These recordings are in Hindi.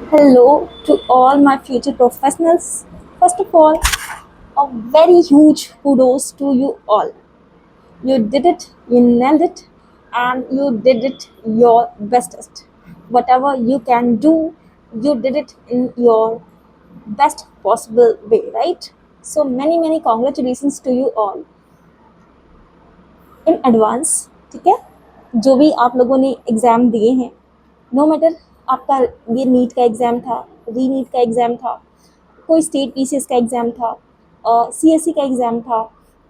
Hello to all my future professionals. First of all, a very huge kudos to you all. You did it, you nailed it, and you did it your bestest. Whatever you can do, you did it in your best possible way, right? So, many congratulations to you all in advance. ठीक है, जो भी आप लोगों ने एग्ज़ाम दिए हैं, नो मैटर आपका ये नीट का एग्ज़ाम था, री नीट का एग्ज़ाम था, कोई स्टेट पीसीएस का एग्ज़ाम था, सीएससी का एग्ज़ाम था,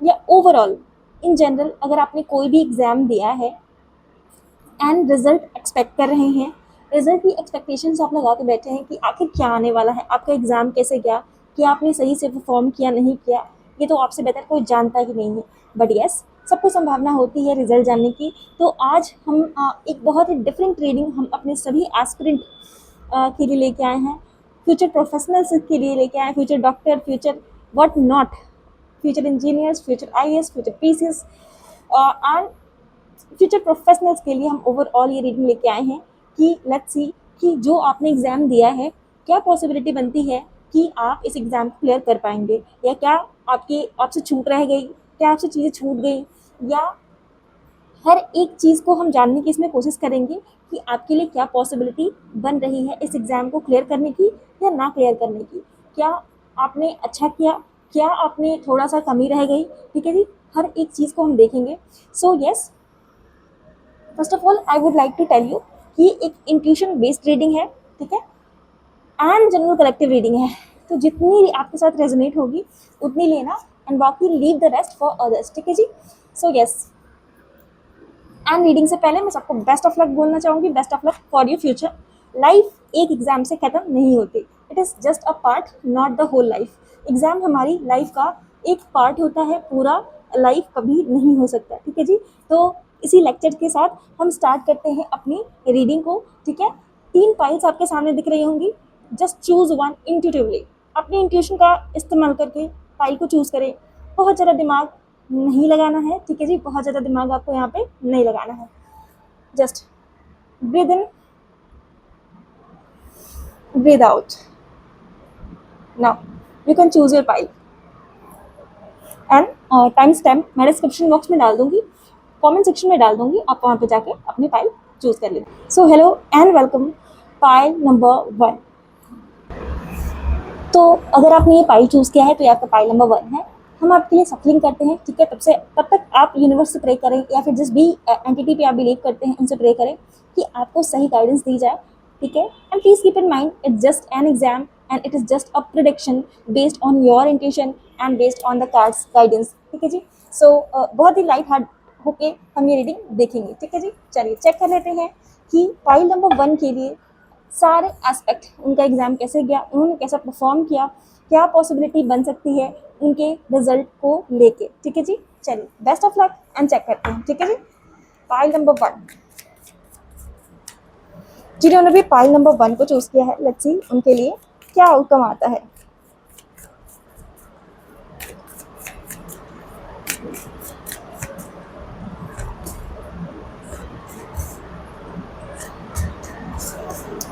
या ओवरऑल इन जनरल अगर आपने कोई भी एग्ज़ाम दिया है एंड रिजल्ट एक्सपेक्ट कर रहे हैं, रिजल्ट की एक्सपेक्टेशंस आप लगा के बैठे हैं कि आखिर क्या आने वाला है, आपका एग्ज़ाम कैसे गया, क्या आपने सही से परफॉर्म किया नहीं किया, ये तो आपसे बेहतर कोई जानता ही नहीं है। बट यस, सबको संभावना होती है रिजल्ट जानने की। तो आज हम एक बहुत ही डिफरेंट रीडिंग हम अपने सभी एस्पिरेंट के लिए लेके आए हैं, फ्यूचर प्रोफेशनल्स के लिए लेके आए, future doctor, future what not, future engineers, future IAS, future PCS and future professionals के लिए हम ओवरऑल ये रीडिंग लेके आए हैं कि लेट्स सी कि जो आपने एग्ज़ाम दिया है, क्या पॉसिबिलिटी बनती है कि आप इस एग्ज़ाम को क्लियर कर पाएंगे, या क्या आपसे छूट रह गई, क्या आपसे चीज़ें छूट गई, या हर एक चीज़ को हम जानने की इसमें कोशिश करेंगे कि आपके लिए क्या पॉसिबिलिटी बन रही है इस एग्ज़ाम को क्लियर करने की या ना क्लियर करने की। क्या आपने अच्छा किया, क्या आपने थोड़ा सा कमी रह गई, ठीक है जी, हर एक चीज़ को हम देखेंगे। So yes, first of all I would like to tell you कि एक इंट्यूशन बेस्ड रीडिंग है, ठीक है, एंड जनरल कलेक्टिव रीडिंग है। तो जितनी आपके साथ रेजोनेट होगी उतनी लेना, एंड बाकी leave the rest for others, ठीक है जी। सो यस, एंड रीडिंग से पहले मैं सबको बेस्ट ऑफ लक बोलना चाहूँगी, best of luck for your future. Life एक एग्ज़ाम से ख़त्म नहीं होती, it is just a part, not the whole life. Exam हमारी लाइफ का एक पार्ट होता है, पूरा लाइफ कभी नहीं हो सकता, ठीक है जी। तो इसी लेक्चर के साथ हम स्टार्ट करते हैं अपनी रीडिंग को, ठीक है। 3 फाइल्स आपके सामने दिख रही होंगी, जस्ट चूज़ वन इंट्यूटिवली। अपनी इंट्यूशन का इस्तेमाल करके फाइल को चूज़ करें, बहुत ज़्यादा दिमाग नहीं लगाना है, ठीक है जी, बहुत ज़्यादा दिमाग आपको यहाँ पे नहीं लगाना है। Just breathe in, breathe out. Now you can choose your file and time stamp मैं डिस्क्रिप्शन बॉक्स में डाल दूंगी, कमेंट सेक्शन में डाल दूंगी, आप वहाँ पे जाके अपनी फाइल चूज कर लेना। So hello and welcome, file number 1। तो अगर आपने ये फाइल चूज़ किया है तो ये आपका फाइल नंबर 1 है। हम आपके लिए सफलिंग करते हैं, ठीक है। तब तक आप यूनिवर्स से प्रे करें, या फिर जिस भी एंटिटी पे आप बिलीव करते हैं उनसे प्रे करें कि आपको सही गाइडेंस दी जाए, ठीक है। And please keep in mind it's just an exam and it is just a prediction based on your intuition and based on the cards guidance, ठीक है जी। सो बहुत ही लाइट हार्ट होके हम ये रीडिंग देखेंगे, ठीक है जी। चलिए चेक कर लेते हैं कि फाइल नंबर 1 के लिए सारे एस्पेक्ट, उनका एग्ज़ाम कैसे गया, उन्होंने कैसा परफॉर्म किया, क्या पॉसिबिलिटी बन सकती है उनके रिजल्ट को लेके, ठीक है जी। चलिए best of luck and check करते हैं, ठीक है जी। फाइल नंबर 1, जिन्होंने भी फाइल नंबर 1 को चूज़ किया है, लेट्स सी उनके लिए क्या आउटकम आता है।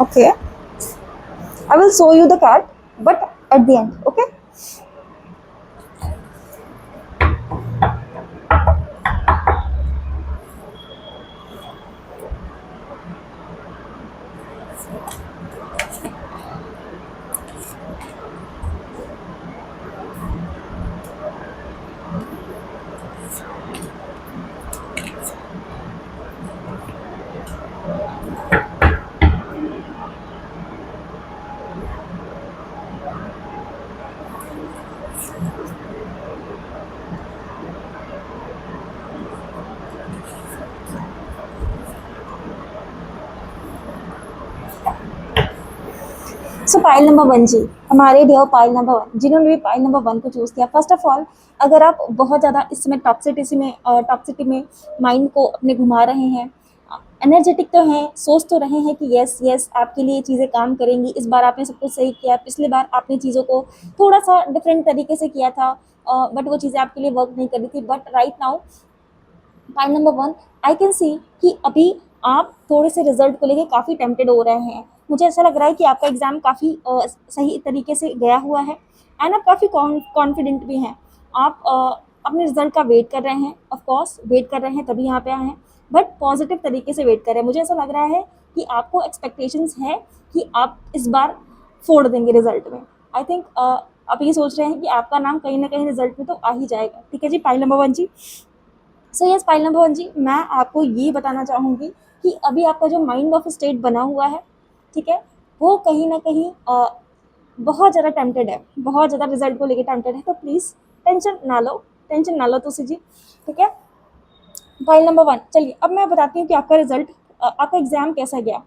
Okay, I will show you the card but at the end, okay. So file number 1 जी, हमारे डियर फाइल नंबर 1, जिन्होंने भी फाइल नंबर 1 को चूज़ किया, फर्स्ट ऑफ ऑल अगर आप बहुत ज़्यादा इस समय टॉक्सिटी में माइंड को अपने घुमा रहे हैं, एनर्जेटिक तो हैं, सोच तो रहे हैं कि यस यस आपके लिए चीज़ें काम करेंगी, इस बार आपने सब कुछ सही किया, पिछली बार आपने चीज़ों को थोड़ा सा डिफरेंट तरीके से किया था, बट वो चीज़ें आपके लिए वर्क नहीं कर रही थी। But right now file number 1, I can see कि अभी आप थोड़े से रिजल्ट को लेके काफ़ी टेम्प्टेड हो रहे हैं, मुझे ऐसा लग रहा है कि आपका एग्ज़ाम काफ़ी सही तरीके से गया हुआ है एंड आप काफ़ी कॉन्फिडेंट भी हैं। आप अपने रिजल्ट का वेट कर रहे हैं, ऑफ कोर्स वेट कर रहे हैं तभी यहाँ पे आए हैं, बट पॉजिटिव तरीके से वेट कर रहे हैं। मुझे ऐसा लग रहा है कि आपको एक्सपेक्टेशंस है कि आप इस बार फोड़ देंगे रिजल्ट में। आई थिंक आप ये सोच रहे हैं कि आपका नाम कहीं ना कहीं रिजल्ट में तो आ ही जाएगा। ठीक है जी, पाइल नंबर 1 जी। सो यस, पाइल नंबर 1 जी, मैं आपको ये बताना चाहूँगी कि अभी आपका जो माइंड ऑफ स्टेट बना हुआ है, ठीक है, वो कहीं ना कहीं बहुत ज़्यादा टेम्प्टेड है, बहुत ज़्यादा रिजल्ट को लेके टेम्प्टेड है। तो प्लीज़ टेंशन ना लो तुसी जी। ठीक है, फाइल नंबर 1। चलिए अब मैं बताती हूँ कि आपका रिजल्ट, आपका एग्ज़ाम कैसा गया।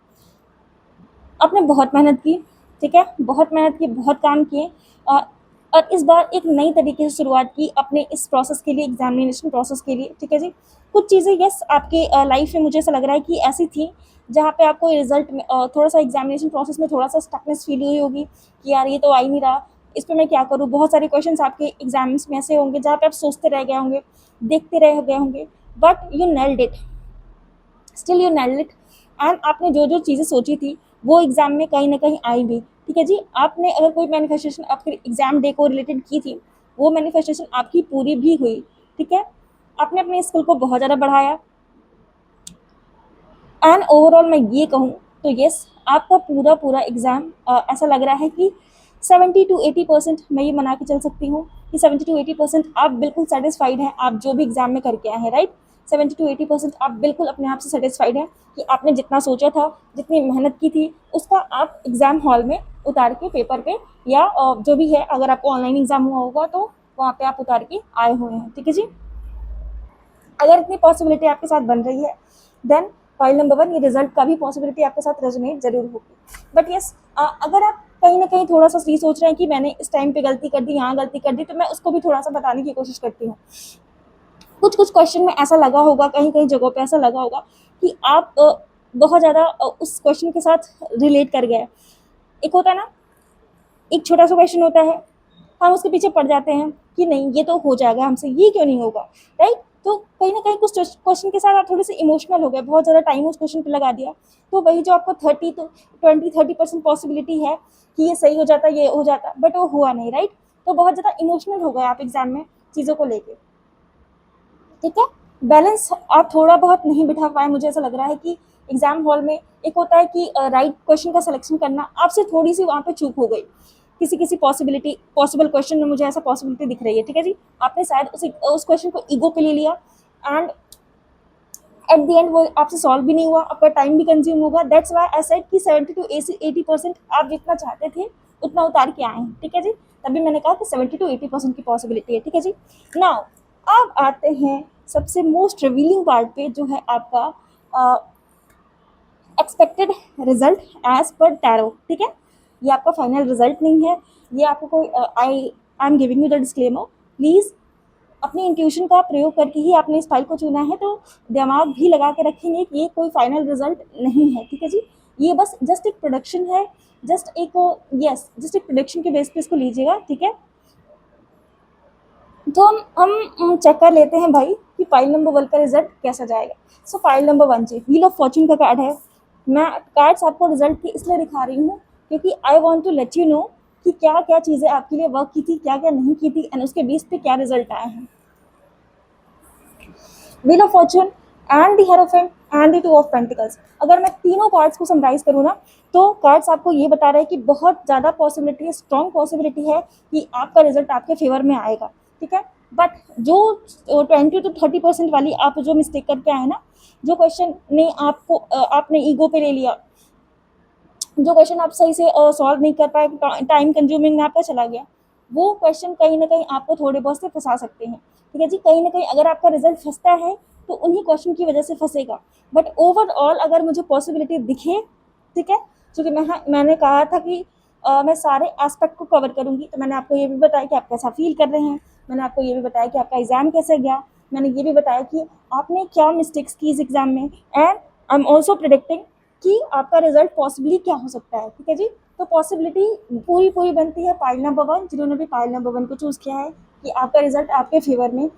आपने बहुत मेहनत की, ठीक है, बहुत मेहनत की, बहुत काम किए, और इस बार एक नई तरीके से शुरुआत की अपने इस प्रोसेस के लिए, एग्जामिनेशन प्रोसेस के लिए। ठीक है जी, कुछ चीज़ें यस आपके लाइफ में मुझे ऐसा लग रहा है कि ऐसी थी जहाँ पे आपको रिजल्ट में थोड़ा सा एग्जामिनेशन प्रोसेस में थोड़ा सा स्टकनेस फील हुई होगी कि यार ये तो आ ही नहीं रहा, इस पर मैं क्या करूँ। बहुत सारे क्वेश्चंस आपके एग्जाम्स में ऐसे होंगे जहाँ पे आप सोचते रह गए होंगे, देखते रह गए होंगे, but you nailed it, still you nailed it. And आपने जो जो चीज़ें सोची थी वो एग्ज़ाम में कहीं ना कहीं आई भी। ठीक है जी, आपने अगर कोई मैनिफेस्टेशन आपके एग्ज़ाम डे को रिलेटेड की थी, वो मैनिफेस्टेशन आपकी पूरी भी हुई। ठीक है, आपने अपने स्किल को बहुत ज़्यादा बढ़ाया एंड ओवरऑल मैं ये कहूँ तो यस, आपका पूरा पूरा एग्ज़ाम ऐसा लग रहा है कि 70 to 80% मैं ये मना के चल सकती हूँ कि 70 to 80% आप बिल्कुल सेटिस्फाइड हैं आप जो भी एग्ज़ाम में करके आए हैं, राइट। 70 to 80% आप बिल्कुल अपने आप से सेटिस्फाइड हैं कि आपने जितना सोचा था, जितनी मेहनत की थी, उसका आप एग्ज़ाम हॉल में उतार के पेपर पे या जो भी है, अगर आपको ऑनलाइन एग्ज़ाम हुआ होगा तो वहाँ पे आप उतार के आए हुए हैं। ठीक है जी, अगर इतनी पॉसिबिलिटी आपके साथ बन रही है देन फाइल नंबर 1, ये रिजल्ट का भी पॉसिबिलिटी आपके साथ रेजोनेट जरूर होगी। बट यस, अगर आप कहीं ना कहीं थोड़ा सा ये सोच रहे हैं कि मैंने इस टाइम पे गलती कर दी, यहाँ गलती कर दी, तो मैं उसको भी थोड़ा सा बताने की कोशिश करती हूँ। कुछ कुछ क्वेश्चन में ऐसा लगा होगा, कहीं कहीं जगहों पे ऐसा लगा होगा कि आप बहुत ज़्यादा उस क्वेश्चन के साथ रिलेट कर गए। एक होता है ना, एक छोटा सा क्वेश्चन होता है, हम उसके पीछे पड़ जाते हैं कि नहीं ये तो हो जाएगा हमसे, ये क्यों नहीं होगा, राइट। तो कहीं ना कहीं कुछ क्वेश्चन के साथ आप थोड़े से इमोशनल हो गए, बहुत ज़्यादा टाइम उस क्वेश्चन पे लगा दिया, तो वही जो आपको 30% पॉसिबिलिटी है कि ये सही हो जाता, ये हो जाता, बट वो हुआ नहीं, राइट। तो बहुत ज़्यादा इमोशनल हो गए आप एग्जाम में चीज़ों को लेके। ठीक है, बैलेंस आप थोड़ा बहुत नहीं बिठा पाए, मुझे ऐसा लग रहा है कि एग्जाम हॉल में एक होता है कि राइट क्वेश्चन का सिलेक्शन करना, आपसे थोड़ी सी वहाँ पे चूक हो गई किसी पॉसिबल क्वेश्चन में, मुझे ऐसा पॉसिबिलिटी दिख रही है। ठीक है जी, आपने शायद उस क्वेश्चन को ईगो पे ले लिया एंड एट द एंड वो आपसे सॉल्व भी नहीं हुआ, आपका टाइम भी कंज्यूम होगा। दैट्स वाई आई सेड कि 70 to 80% आप जितना चाहते थे उतना उतार के आए हैं। ठीक है जी, तभी मैंने कहा कि 70 to 80% की पॉसिबिलिटी है। ठीक है जी, नाउ अब आते हैं सबसे मोस्ट रिवीलिंग पार्ट पे, जो है आपका expected result as per tarot. ठीक है, ये आपका फाइनल रिजल्ट नहीं है, ये आपको कोई I am giving you the disclaimer, please अपनी इंट्यूशन का प्रयोग करके ही आपने इस फाइल को चुना है, तो दिमाग भी लगा के रखेंगे कि ये कोई फाइनल रिजल्ट नहीं है। ठीक है जी, ये बस जस्ट एक प्रोडक्शन है, जस्ट एक प्रोडक्शन के बेस पे इसको लीजिएगा। ठीक है, तो हम चेक कर लेते हैं भाई कि फाइल नंबर 1 का रिजल्ट कैसा जाएगा। सो फाइल नंबर 1 जी, व्हील ऑफ फॉर्चून का कार्ड है। मैं कार्ड्स आपको रिजल्ट की इसलिए दिखा रही हूँ क्योंकि I want to let you know कि क्या क्या चीज़ें आपके लिए वर्क की थी, क्या क्या नहीं की थी, एंड उसके बेस पे क्या रिजल्ट आए हैं। Wheel of Fortune and the hierophant and the 2 of pentacles. अगर मैं तीनों कार्ड्स को समराइज करूँ ना, तो कार्ड्स आपको ये बता रहे हैं कि बहुत ज़्यादा पॉसिबिलिटी है, स्ट्रॉन्ग पॉसिबिलिटी है कि आपका रिजल्ट आपके फेवर में आएगा। ठीक है, बट जो 20 to 30% वाली आप जो मिस्टेक करके आए ना, जो क्वेश्चन ने आपको आपने ईगो पे ले लिया, जो क्वेश्चन आप सही से सॉल्व नहीं कर पाए, टाइम कंज्यूमिंग में आपका चला गया, वो क्वेश्चन कहीं ना कहीं आपको थोड़े बहुत से फंसा सकते हैं। ठीक है जी, कहीं ना कहीं अगर आपका रिजल्ट फंसता है तो उन्हीं क्वेश्चन की वजह से फंसेगा, बट ओवरऑल अगर मुझे पॉसिबिलिटी दिखे, ठीक है, क्योंकि मैंने कहा था कि मैं सारे एस्पेक्ट को कवर करूंगी, तो मैंने आपको ये भी बताया कि आप कैसा फील कर रहे हैं, मैंने आपको ये भी बताया कि आपका एग्ज़ाम कैसे गया, मैंने ये भी बताया कि आपने क्या मिस्टेक्स की इस एग्ज़ाम में, and I am also predicting कि आपका रिजल्ट पॉसिबली क्या हो सकता है। ठीक है जी, तो पॉसिबिलिटी पूरी पूरी बनती है पाइल नंबर 1, जिन्होंने भी पाइल नंबर 1 को चूज़ किया है, कि आपका रिजल्ट आपके फेवर में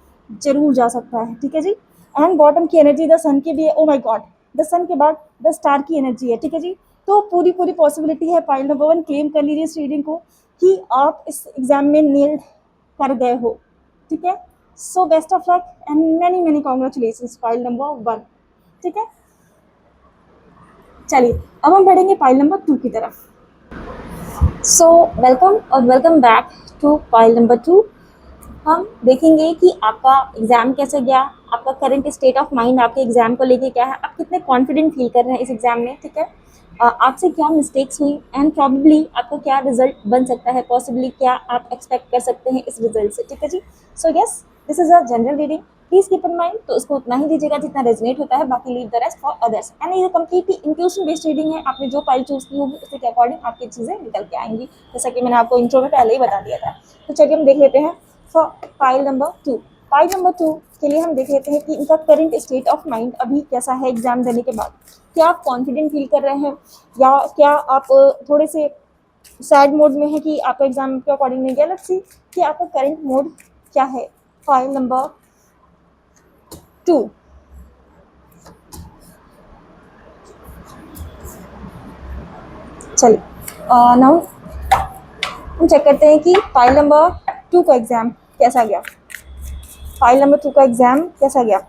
जरूर जा सकता है। ठीक है जी, एंड बॉटम की एनर्जी द सन की भी है। ओ माय गॉड, द सन के बाद द स्टार की एनर्जी है। ठीक है जी, तो पूरी पूरी पॉसिबिलिटी है पाइल नंबर 1 क्लेम कर लीजिए इस रीडिंग को कि आप इस एग्जाम में नेल कर गए हो, ठीक है। So best of luck and many many congratulation pile number 1, ठीक है। चलिए अब हम बढ़ेंगे पाइल नंबर 2 की तरफ। सो वेलकम और welcome back to pile number 2। हम देखेंगे कि आपका एग्ज़ाम कैसे गया, आपका करंट स्टेट ऑफ माइंड आपके एग्ज़ाम को लेके क्या है, आप कितने कॉन्फिडेंट फील कर रहे हैं इस एग्ज़ाम में, ठीक है। आपसे क्या मिस्टेक्स हुई एंड प्रॉबेबली आपका क्या रिजल्ट बन सकता है, पॉसिबली क्या आप एक्सपेक्ट कर सकते हैं इस रिजल्ट से, ठीक है जी। So yes, this is a general reading, please keep in mind, तो उसको उतना ही दीजिएगा जितना रेजोनेट होता है, बाकी leave the rest for others. And ये कंप्लीटली इंट्यूशन बेस्ड रीडिंग है, आपने जो फाइल चूज की होगी उसके अकॉर्डिंग आपकी चीज़ें निकल के आएंगी, जैसा कि मैंने आपको इंट्रो में पहले ही बता दिया था। तो चलिए हम देख लेते हैं for file number 2। File number 2 के लिए हम देख लेते हैं कि इनका करंट स्टेट ऑफ माइंड अभी कैसा है एग्जाम देने के बाद। क्या आप कॉन्फिडेंट फील कर रहे हैं या क्या आप थोड़े से सैड मोड में है कि आपका एग्जाम के अकॉर्डिंग नहीं गया। लेट्स सी कि आपका करंट मोड क्या है। फाइल नंबर 2, चलिए नाउ हम चेक करते हैं कि फाइल नंबर 2 का एग्जाम कैसा गया। फाइल नंबर 2 का एग्जाम कैसा गया।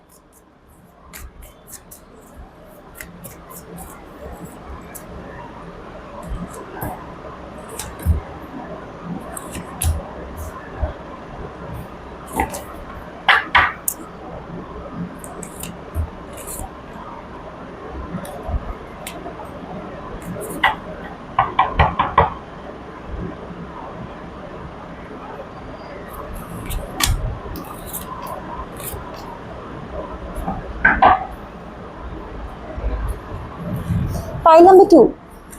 फाइल नंबर 2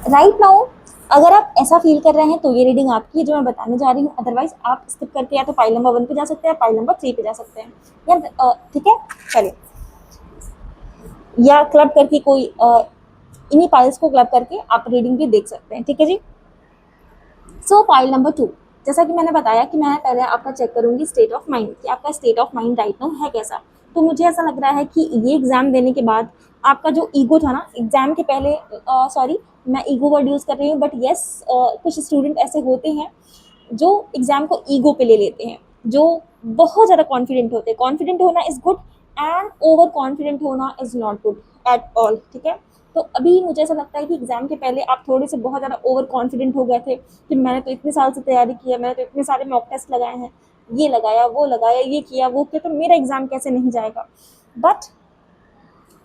राइट नाउ अगर आप ऐसा फील कर रहे हैं तो ये रीडिंग आपकी है जो मैं बताने जा रही हूँ, अदरवाइज आप स्किप करके या तो फाइल नंबर 1 पे जा सकते हैं, फाइल नंबर 3 पे जा सकते हैं, या ठीक है। चलिए, या क्लब करके कोई इन्हीं फाइल्स को क्लब करके आप रीडिंग भी देख सकते हैं, ठीक है जी। सो फाइल नंबर 2, जैसा कि मैंने बताया कि मैं पहले आपका चेक करूंगी स्टेट ऑफ माइंड कि आपका state of mind right now है कैसा। तो मुझे ऐसा लग रहा है कि ये एग्ज़ाम देने के बाद आपका जो ईगो था ना एग्ज़ाम के पहले, सॉरी मैं ईगो वर्ड यूज़ कर रही हूँ, बट येस कुछ स्टूडेंट ऐसे होते हैं जो एग्ज़ाम को ईगो पे ले लेते हैं, जो बहुत ज़्यादा कॉन्फिडेंट होते हैं। कॉन्फिडेंट होना is good and over confident होना is not good at all, ठीक है। तो अभी मुझे ऐसा लगता है कि एग्ज़ाम के पहले आप थोड़े से बहुत ज़्यादा ओवर कॉन्फिडेंट हो गए थे कि मैंने तो इतने साल से तैयारी की है, मैंने तो इतने सारे मॉक टेस्ट लगाए हैं, ये लगाया वो लगाया, ये किया वो किया, तो मेरा एग्ज़ाम कैसे नहीं जाएगा। बट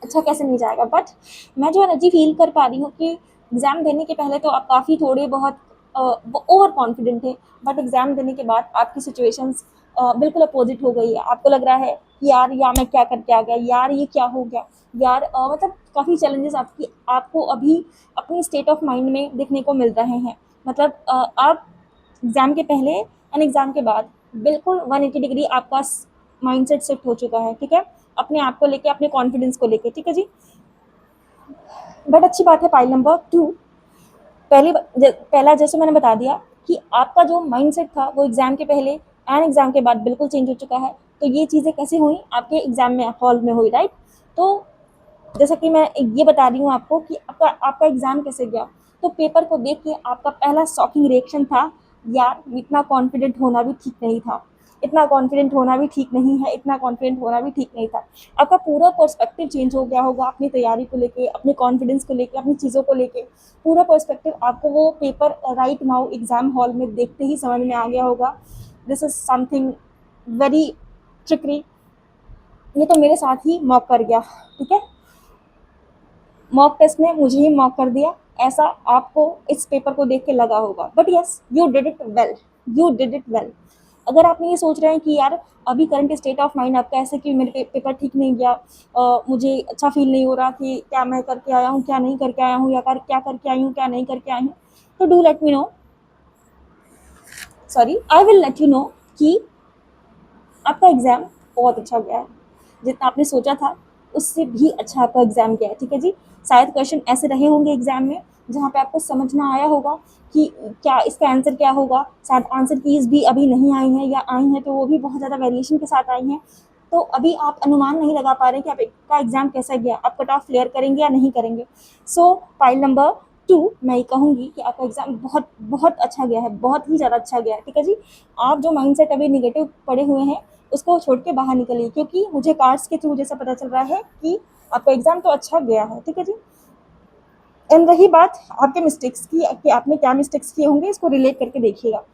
अच्छा कैसे नहीं जाएगा, बट मैं जो एनर्जी फील कर पा रही हूँ कि एग्ज़ाम देने के पहले तो आप काफ़ी थोड़े बहुत ओवर कॉन्फिडेंट थे, बट एग्ज़ाम देने के बाद आपकी सिचुएशंस बिल्कुल अपोजिट हो गई है। आपको लग रहा है कि यार मैं क्या करके आ गया, यार ये क्या हो गया, यार मतलब काफ़ी चैलेंजेस आपको अभी अपनी स्टेट ऑफ माइंड में देखने को मिल रहे हैं। मतलब आप एग्ज़ाम के पहले एंड एग्ज़ाम के बाद बिल्कुल 180 डिग्री आपका माइंडसेट शिफ्ट हो चुका है, ठीक है, अपने आप को लेके, अपने कॉन्फिडेंस को लेके, ठीक है जी। बट अच्छी बात है फाइल नंबर 2, पहला जैसे मैंने बता दिया कि आपका जो माइंडसेट था वो एग्ज़ाम के पहले एंड एग्ज़ाम के बाद बिल्कुल चेंज हो चुका है। तो ये चीज़ें कैसे हुई, आपके एग्ज़ाम में हॉल में हुई, राइट। तो जैसा कि मैं ये बता रही हूँ आपको कि आपका एग्ज़ाम कैसे गया। तो पेपर को देख के आपका पहला शॉकिंग रिएक्शन था, यार इतना कॉन्फिडेंट होना भी ठीक नहीं था, इतना कॉन्फिडेंट होना भी ठीक नहीं है, इतना कॉन्फिडेंट होना भी ठीक नहीं था। आपका पूरा पर्सपेक्टिव चेंज हो गया होगा अपनी तैयारी को लेके, अपने कॉन्फिडेंस को लेके, अपनी चीज़ों को लेके। पूरा पर्सपेक्टिव आपको वो paper right now exam hall में देखते ही समझ में आ गया होगा, this is something very trickery. ये तो मेरे साथ ही मॉक कर गया, ठीक है, मॉक टेस्ट ने मुझे ही मॉक कर दिया, ऐसा आपको इस पेपर को देख के लगा होगा। But yes you did it well, you did it well. अगर आपने ये सोच रहे हैं कि यार अभी करंट स्टेट ऑफ माइंड आपका ऐसे कि मेरे पेपर ठीक नहीं गया, मुझे अच्छा फील नहीं हो रहा कि क्या मैं करके आया हूँ क्या नहीं करके आया हूँ, या क्या करके आई हूँ क्या नहीं करके आई हूँ, तो do let me no, sorry I will let you know कि आपका एग्ज़ाम बहुत अच्छा गया है, जितना आपने सोचा था उससे भी अच्छा आपका एग्ज़ाम गया है, ठीक है जी। शायद क्वेश्चन ऐसे रहे होंगे एग्ज़ाम में जहाँ पे आपको समझना आया होगा कि क्या इसका आंसर क्या होगा, शायद आंसर कीज़ भी अभी नहीं आई हैं, या आई हैं तो वो भी बहुत ज़्यादा वेरिएशन के साथ आई हैं। तो अभी आप अनुमान नहीं लगा पा रहे कि आपका एग्ज़ाम कैसा गया, आप कट ऑफ क्लियर करेंगे या नहीं करेंगे। सो फाइल नंबर 2 मैं ये कहूँगी कि आपका एग्ज़ाम बहुत बहुत अच्छा गया है, बहुत ही ज़्यादा अच्छा गया है, ठीक है जी। आप जो माइंडसेट अभी नेगेटिव पड़े हुए हैं उसको छोड़ के बाहर निकलिए, क्योंकि मुझे कार्ड्स के थ्रू जैसा पता चल रहा है कि आपका एग्ज़ाम तो अच्छा गया है, ठीक है जी। एंड रही बात आपके मिस्टेक्स की कि आपने क्या मिस्टेक्स किए होंगे, इसको रिलेट करके देखिएगा।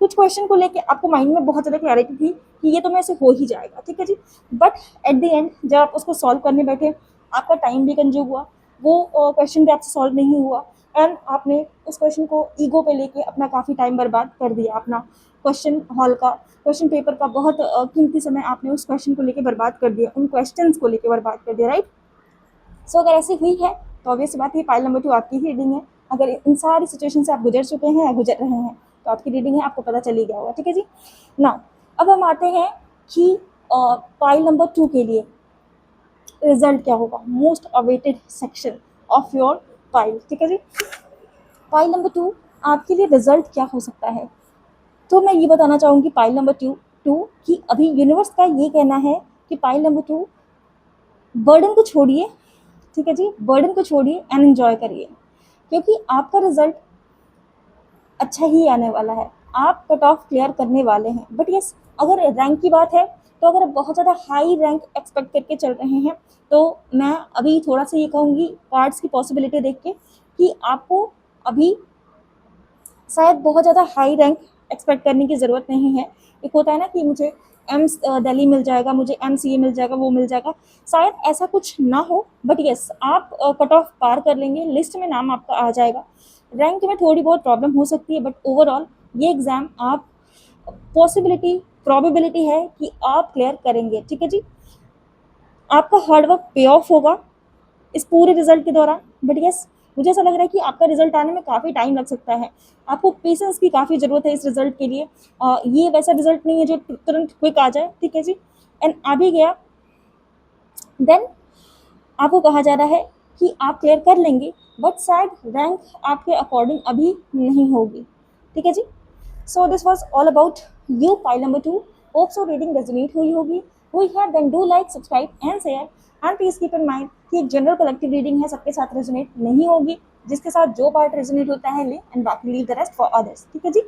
कुछ क्वेश्चन को लेके आपको माइंड में बहुत ज़्यादा क्लैरिटी थी कि ये तो मेरे से हो ही जाएगा, ठीक है जी। बट एट द एंड जब आप उसको सॉल्व करने बैठे, आपका टाइम भी कंज्यूम हुआ, वो क्वेश्चन भी आपसे सॉल्व नहीं हुआ, एंड आपने उस क्वेश्चन को ईगो पे लेके अपना काफ़ी टाइम बर्बाद कर दिया, अपना क्वेश्चन हॉल का, क्वेश्चन पेपर का बहुत कीमती समय आपने उस क्वेश्चन को लेके बर्बाद कर दिया, उन क्वेश्चंस को लेके बर्बाद कर दिया, राइट। सो अगर ऐसी हुई है तो ऑब्वियस बात है फाइल नंबर 2 आपकी ही रीडिंग है। अगर इन सारी सिचुएशन से आप गुजर चुके हैं या गुजर रहे हैं तो आपकी रीडिंग है, आपको पता चल ही गया होगा, ठीक है जी। ना अब हम आते हैं कि फाइल नंबर 2 के लिए रिजल्ट क्या होगा, most awaited section of your file, ठीक है जी। फाइल नंबर 2 आपके लिए रिजल्ट क्या हो सकता है, तो मैं ये बताना चाहूँगी फाइल नंबर 2 कि अभी यूनिवर्स का ये कहना है कि फाइल नंबर 2 बर्डन को छोड़िए, ठीक है जी, बर्डन को छोड़िए एंड एंजॉय करिए, क्योंकि आपका रिजल्ट अच्छा ही आने वाला है, आप कट ऑफ क्लियर करने वाले हैं। बट यस, अगर रैंक की बात है तो अगर बहुत ज़्यादा हाई रैंक एक्सपेक्ट करके चल रहे हैं तो मैं अभी थोड़ा सा ये कहूँगी कार्ड्स की पॉसिबिलिटी देख के कि आपको अभी शायद बहुत ज़्यादा हाई रैंक एक्सपेक्ट करने की ज़रूरत नहीं है। एक होता है ना कि मुझे एम्स दिल्ली मिल जाएगा, मुझे MCA मिल जाएगा, वो मिल जाएगा, शायद ऐसा कुछ ना हो। बट येस, आप कट ऑफ पार कर लेंगे, लिस्ट में नाम आपका आ जाएगा। रैंक में थोड़ी बहुत प्रॉब्लम हो सकती है, बट ओवरऑल ये एग्ज़ाम आप प्रोबेबिलिटी है कि आप क्लियर करेंगे, ठीक है जी। आपका हार्डवर्क पे ऑफ होगा इस पूरे रिजल्ट के दौरान। बट यस, मुझे ऐसा लग रहा है कि आपका रिजल्ट आने में काफ़ी टाइम लग सकता है, आपको पेशेंस की काफ़ी ज़रूरत है इस रिजल्ट के लिए। ये वैसा रिजल्ट नहीं है जो तुरंत क्विक आ जाए, ठीक है जी। एंड आ भी गया देन आपको कहा जा रहा है कि आप क्लियर कर लेंगे, बट शायद रैंक आपके अकॉर्डिंग अभी नहीं होगी, ठीक है जी। So this was all about you file number 2। Hope so reading resonate हुई है then do like, subscribe and share. And please keep in mind कि एक जनरल कलेक्टिव रीडिंग है, सबके साथ रेजोनेट नहीं होगी, जिसके साथ जो पार्ट रेजोनेट होता है ले, एंड बाकी leave the rest for others, ठीक है जी।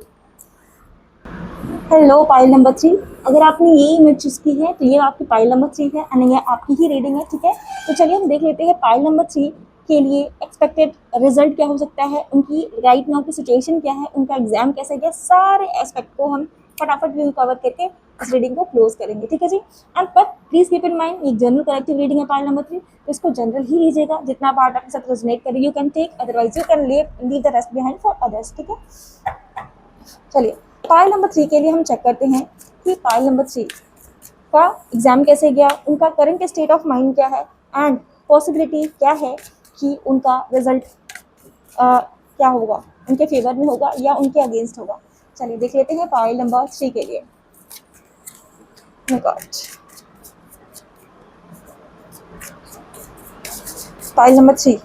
हेलो पाइल नंबर 3, अगर आपने ये इमेज चूज की है तो ये आपकी पाइल नंबर 3 है एंड ये आपकी ही रीडिंग है, ठीक है। तो चलिए हम देख लेते हैं पाइल नंबर 3 के लिए एक्सपेक्टेड रिजल्ट क्या हो सकता है, उनकी राइट नाउ की सिचुएशन क्या है, उनका एग्जाम कैसे गया, सारे एस्पेक्ट को हम फटाफट व्यू कवर करके इस रीडिंग को क्लोज करेंगे, ठीक है जी। And but please keep in mind एक जनरल कलेक्टिव रीडिंग है पाइल नंबर 3, तो इसको जनरल ही लीजिएगा, जितना पार्ट आपके साथ रेजोनेट करे you can take, otherwise you can leave the rest behind for others, ठीक है। चलिए पाइल नंबर 3 के लिए हम चेक करते हैं कि पाइल नंबर 3 का एग्ज़ाम कैसे गया, उनका करंट स्टेट ऑफ माइंड क्या है, एंड पॉसिबिलिटी क्या है कि उनका रिजल्ट क्या होगा, उनके फेवर में होगा या उनके अगेंस्ट होगा। चलिए देख लेते हैं पाइल नंबर 3 के लिए। पाइल नंबर 3,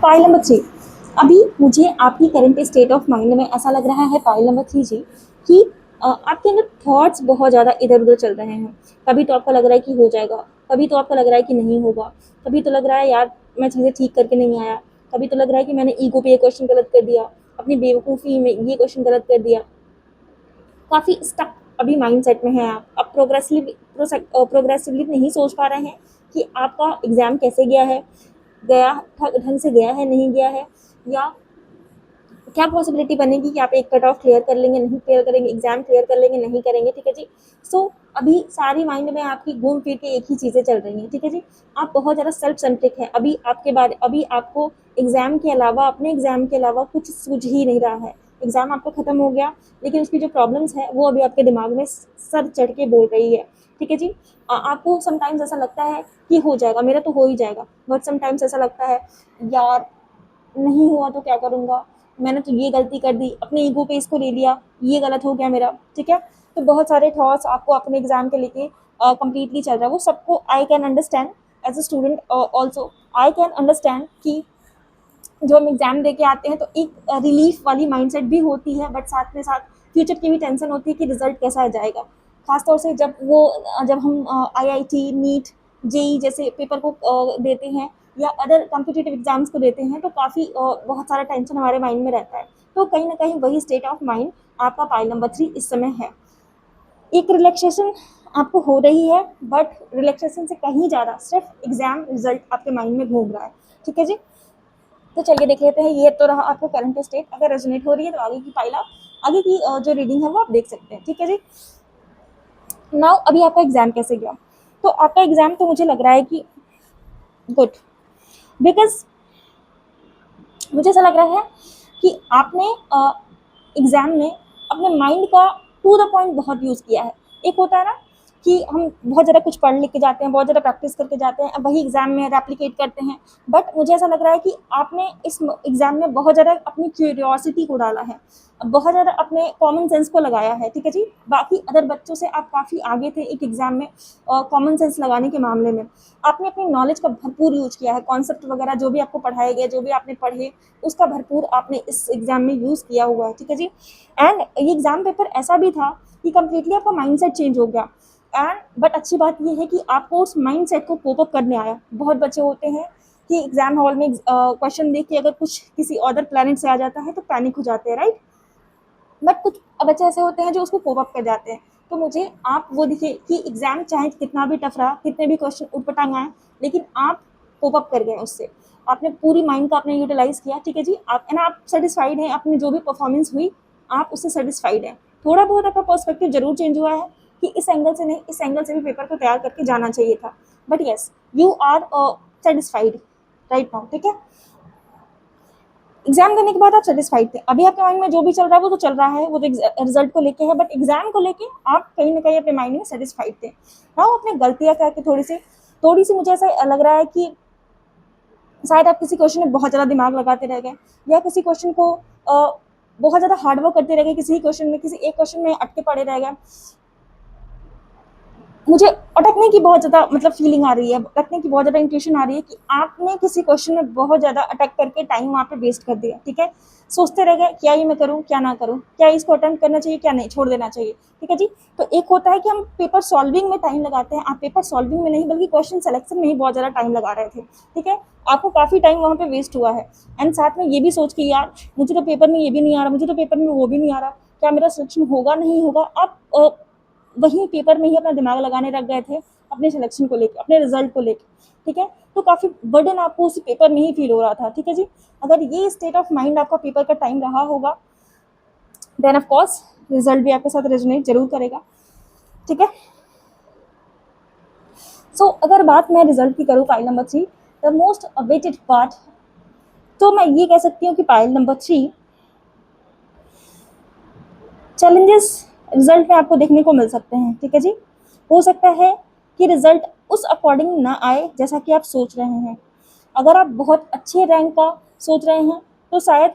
पाइल नंबर 3, अभी मुझे आपकी करंट स्टेट ऑफ माइंड में ऐसा लग रहा है पाइल नंबर 3 जी कि आपके अंदर थॉट्स बहुत ज़्यादा इधर उधर चल रहे हैं। कभी तो आपको लग रहा है कि हो जाएगा, कभी तो आपको लग रहा है कि नहीं होगा, कभी तो लग रहा है यार मैं चीज़ें ठीक करके नहीं आया, कभी तो लग रहा है कि मैंने ईगो पे ये क्वेश्चन गलत कर दिया, अपनी बेवकूफ़ी में ये क्वेश्चन गलत कर दिया। काफ़ी स्टक अभी माइंडसेट में हैं आप, अब प्रोग्रेसिवली नहीं सोच पा रहे हैं कि आपका एग्ज़ाम कैसे गया है, ढंग से गया है, नहीं गया है, या क्या पॉसिबिलिटी बनेगी कि आप एक कट ऑफ क्लियर कर लेंगे, नहीं क्लियर करेंगे, एग्जाम क्लियर कर लेंगे, नहीं करेंगे, ठीक है जी। सो अभी सारी माइंड में आपकी घूम फिर के एक ही चीज़ें चल रही हैं, ठीक है जी। आप बहुत ज़्यादा सेल्फ सेंट्रिक है, अभी आपको एग्ज़ाम के अलावा, अपने एग्ज़ाम के अलावा कुछ सूझ ही नहीं रहा है। एग्ज़ाम आपका ख़त्म हो गया, लेकिन उसकी जो प्रॉब्लम्स है वो अभी आपके दिमाग में सर चढ़ के बोल रही है ठीक है जी। आपको समटाइम्स ऐसा लगता है कि हो जाएगा, मेरा तो हो ही जाएगा, बट समटाइम्स ऐसा लगता है यार नहीं हुआ तो क्या करूँगा, मैंने तो ये गलती कर दी, अपने ईगो पे इसको ले लिया, ये गलत हो गया मेरा, ठीक है। तो बहुत सारे थॉट्स आपको अपने एग्जाम के लेके कंप्लीटली चल रहा है, वो सबको I can understand as a student also. I can understand कि जो हम एग्जाम दे के आते हैं तो एक रिलीफ वाली माइंडसेट भी होती है, बट साथ में साथ फ्यूचर की भी टेंशन होती है कि रिजल्ट कैसा आ जाएगा। खासतौर से जब हम आईआईटी, नीट, जेई जैसे पेपर को देते हैं या अदर कॉम्पिटिटिव एग्जाम्स को देते हैं तो काफ़ी बहुत सारा टेंशन हमारे माइंड में रहता है। तो कहीं ना कहीं वही स्टेट ऑफ माइंड आपका पाइल नंबर 3 इस समय है। एक रिलैक्सेशन आपको हो रही है, बट रिलैक्सेशन से कहीं ज़्यादा सिर्फ एग्जाम रिजल्ट आपके माइंड में घूम रहा है, ठीक है जी। तो चलिए देख लेते हैं, ये तो रहा आपको करंट स्टेट। अगर रेजोनेट हो रही है तो आगे की फाइल आप आगे की जो रीडिंग है वो आप देख सकते हैं, ठीक है जी। नाउ अभी आपका एग्जाम कैसे गया? तो आपका एग्जाम तो मुझे लग रहा है कि गुड, बिकॉज मुझे ऐसा लग रहा है कि आपने एग्जाम में अपने माइंड का टू द पॉइंट बहुत यूज़ किया है। एक होता है ना कि हम बहुत ज़्यादा कुछ पढ़ लिख के जाते हैं, बहुत ज़्यादा प्रैक्टिस करके जाते हैं, अब वही एग्जाम में रेप्लिकेट करते हैं। बट मुझे ऐसा लग रहा है कि आपने इस एग्जाम में बहुत ज़्यादा अपनी क्यूरियोसिटी को डाला है, बहुत ज़्यादा अपने कॉमन सेंस को लगाया है, ठीक है जी। बाकी अदर बच्चों से आप काफ़ी आगे थे एक एग्जाम में कॉमन सेंस लगाने के मामले में। आपने अपनी नॉलेज का भरपूर यूज किया है, कॉन्सेप्ट वगैरह जो भी आपको पढ़ाए गए, जो भी आपने पढ़े, उसका भरपूर आपने इस एग्जाम में यूज़ किया हुआ है, ठीक है जी। एंड ये एग्जाम पेपर ऐसा भी था कि कम्प्लीटली आपका माइंडसेट चेंज हो गया। एंड बट अच्छी बात ये है कि आपको उस माइंडसेट को कोप अप करने आया। बहुत बच्चे होते हैं कि एग्जाम हॉल में क्वेश्चन देख के अगर कुछ किसी अदर प्लैनेट से आ जाता है तो पैनिक हो जाते हैं, राइट। बट कुछ बच्चे ऐसे होते हैं जो उसको कोप अप कर जाते हैं। तो मुझे आप वो दिखे कि एग्जाम चाहे कितना भी टफ रहा, कितने भी क्वेश्चन उठपटांग आए, लेकिन आप कोप अप कर गए उससे, आपने पूरी माइंड का आपने यूटिलाइज किया, ठीक है जी। आप सेटिस्फाइड हैं अपनी जो भी परफॉर्मेंस हुई, आप उससे सेटिस्फाइड हैं। थोड़ा बहुत आपका पर्सपेक्टिव जरूर चेंज हुआ है कि इस एंगल से नहीं, इस एंगल से भी पेपर को तैयार करके जाना चाहिए था, but yes you are satisfied right now, ठीक है। एग्जाम देने के बाद आप सेटिस्फाइड थे, अभी आपके माइंड में जो भी चल रहा है वो तो चल रहा है, वो तो रिजल्ट को लेके है, बट एग्जाम को लेके आप कहीं ना कहीं अपने माइंड में सेटिस्फाइड थे। हाँ, अपने गलतियां करके थोड़ी सी मुझे ऐसा लग रहा है कि शायद आप किसी क्वेश्चन में बहुत ज़्यादा दिमाग लगाते रह गए, या किसी क्वेश्चन को बहुत ज़्यादा हार्डवर्क करते रह गए, किसी क्वेश्चन में, किसी एक क्वेश्चन में अटके पड़े रह गए। मुझे अटकने की बहुत ज़्यादा मतलब फीलिंग आ रही है, अटकने की बहुत ज़्यादा इंट्यूशन आ रही है कि आपने किसी क्वेश्चन में बहुत ज़्यादा अटक करके टाइम वहाँ पे वेस्ट कर दिया, ठीक है। सोचते रह गए क्या ये मैं करूँ क्या ना करूँ, क्या इसको अटेम्प्ट करना चाहिए क्या नहीं, छोड़ देना चाहिए, ठीक है जी। तो एक होता है कि हम पेपर सॉल्विंग में टाइम लगाते हैं, आप पेपर सॉल्विंग में नहीं बल्कि क्वेश्चन सेलेक्शन में ही बहुत ज़्यादा टाइम लगा रहे थे, ठीक है। आपको काफ़ी टाइम वहाँ पे वेस्ट हुआ है। एंड साथ में ये भी सोच के यार मुझे तो पेपर में ये भी नहीं आ रहा, मुझे तो पेपर में वो भी नहीं आ रहा, क्या मेरा सिलेक्शन होगा नहीं होगा, आप वहीं पेपर में ही अपना दिमाग लगाने लग गए थे अपने सिलेक्शन को लेकर, अपने रिजल्ट को लेकर, ठीक है। तो काफ़ी बर्डन आपको उसी पेपर में ही फील हो रहा था, ठीक है जी। अगर ये स्टेट ऑफ माइंड आपका पेपर का टाइम रहा होगा देन ऑफ कोर्स रिजल्ट भी आपके साथ रेजोनेट जरूर करेगा, ठीक है। सो अगर बात मैं रिजल्ट की करूँ pile number 3, the most awaited part, तो मैं ये कह सकती हूँ कि पाइल नंबर 3 चैलेंजेस रिजल्ट में आपको देखने को मिल सकते हैं, ठीक है जी। हो सकता है कि रिजल्ट उस अकॉर्डिंग ना आए जैसा कि आप सोच रहे हैं। अगर आप बहुत अच्छे रैंक का सोच रहे हैं तो शायद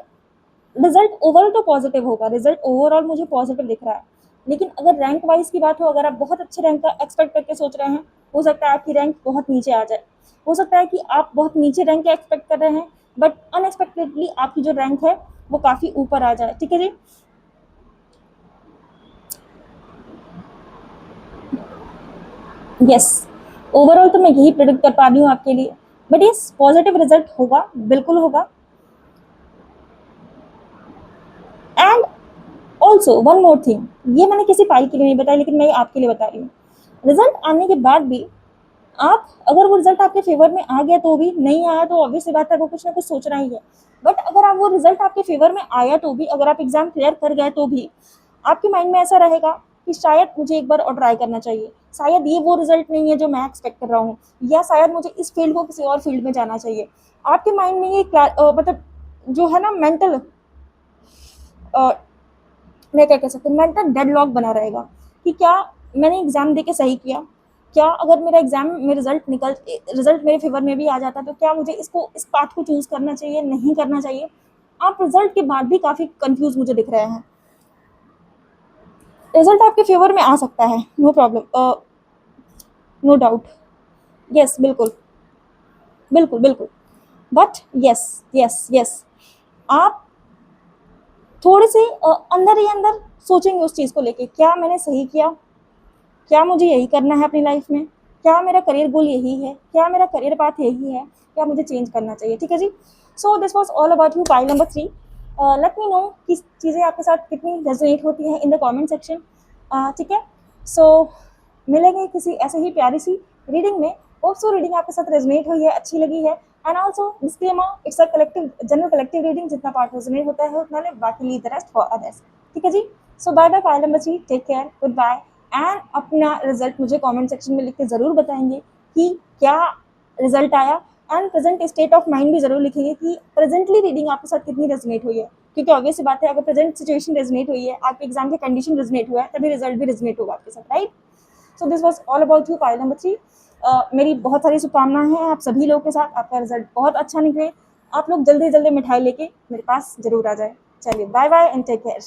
रिजल्ट ओवरऑल तो पॉजिटिव होगा, रिजल्ट ओवरऑल मुझे पॉजिटिव दिख रहा है। लेकिन अगर रैंक वाइज की बात हो, अगर आप बहुत अच्छे रैंक का एक्सपेक्ट करके सोच रहे हैं, हो सकता है आपकी रैंक बहुत नीचे आ जाए। हो सकता है कि आप बहुत नीचे रैंक का एक्सपेक्ट कर रहे हैं बट अनएक्सपेक्टेडली आपकी जो रैंक है वो काफ़ी ऊपर आ जाए, ठीक है जी। यस, ओवरऑल तो मैं यही प्रेडिक्ट कर पा रही हूँ आपके लिए, बट यस पॉजिटिव रिजल्ट होगा, बिल्कुल होगा। And also one more thing, ये मैंने किसी फाइल के लिए नहीं बताया लेकिन मैं आपके लिए बता रही हूँ। रिजल्ट आने के बाद भी आप अगर वो रिजल्ट आपके फेवर में आ गया तो भी, नहीं आया तो ऑब्वियस सी बात है वो कुछ ना कुछ सोच रहा ही है। बट अगर आप वो रिजल्ट आपके फेवर में आया तो भी, अगर आप एग्जाम क्लियर कर गए तो भी आपके माइंड में ऐसा रहेगा कि शायद मुझे एक बार और ट्राई करना चाहिए, शायद ये वो रिजल्ट नहीं है जो मैं एक्सपेक्ट कर रहा हूँ, या शायद मुझे इस फील्ड को किसी और फील्ड में जाना चाहिए। आपके माइंड में ये मतलब जो है ना मेंटल, मैं क्या कह सकती हूँ, मेंटल डेडलॉक बना रहेगा कि क्या मैंने एग्ज़ाम दे के सही किया, क्या अगर मेरा एग्ज़ाम में रिज़ल्ट मेरे फेवर में भी आ जाता तो क्या मुझे इस पाथ को चूज़ करना चाहिए, नहीं करना चाहिए? आप रिज़ल्ट के बाद भी काफ़ी कन्फ्यूज़ मुझे दिख रहे हैं। रिज़ल्ट आपके फेवर में आ सकता है, no problem, no doubt, yes, बिल्कुल, बिल्कुल, बिल्कुल। बट यस, यस, यस, आप थोड़े से अंदर ही अंदर सोचेंगे उस चीज़ को लेके, क्या मैंने सही किया? क्या मुझे यही करना है अपनी लाइफ में? क्या मेरा करियर गोल यही है? क्या मेरा करियर पाथ यही है? क्या मुझे चेंज करना चाहिए? ठीक है जी। So this was all about you file number 3। Let me know कि चीज़ें आपके साथ कितनी रेजोनेट होती हैं इन द कमेंट सेक्शन। ठीक है। सो मिलेंगे किसी ऐसे ही प्यारी सी रीडिंग में। होप सो रीडिंग आपके साथ रेजोनेट हुई है, अच्छी लगी है। And also disclaimer, it's a collective general collective reading, जितना पार्ट रेजोनेट होता है उतना ले, बाकी leave the rest for others. ठीक है जी। So bye bye file number 3, take care, goodbye. And अपना रिजल्ट मुझे कमेंट सेक्शन में लिख के ज़रूर बताएंगे कि क्या रिजल्ट आया। And present state of mind भी ज़रूर लिखेंगे कि प्रेजेंटली रीडिंग आपके साथ कितनी रेजोनेट हुई है, क्योंकि ऑब्वियस सी बात है, अगर प्रेजेंट सिचुएशन रेजोनेट हुई है, आपके एग्जाम की कंडीशन रेजोनेट हुआ है, तभी रिजल्ट भी रेजोनेट होगा आपके साथ, right. So this was all about you file number 3। मेरी बहुत सारी शुभकामनाएं हैं आप सभी लोगों के साथ, आपका रिजल्ट बहुत अच्छा निकले, आप लोग जल्दी जल्दी मिठाई लेके मेरे पास जरूर आ जाए। चलिए bye bye and take care.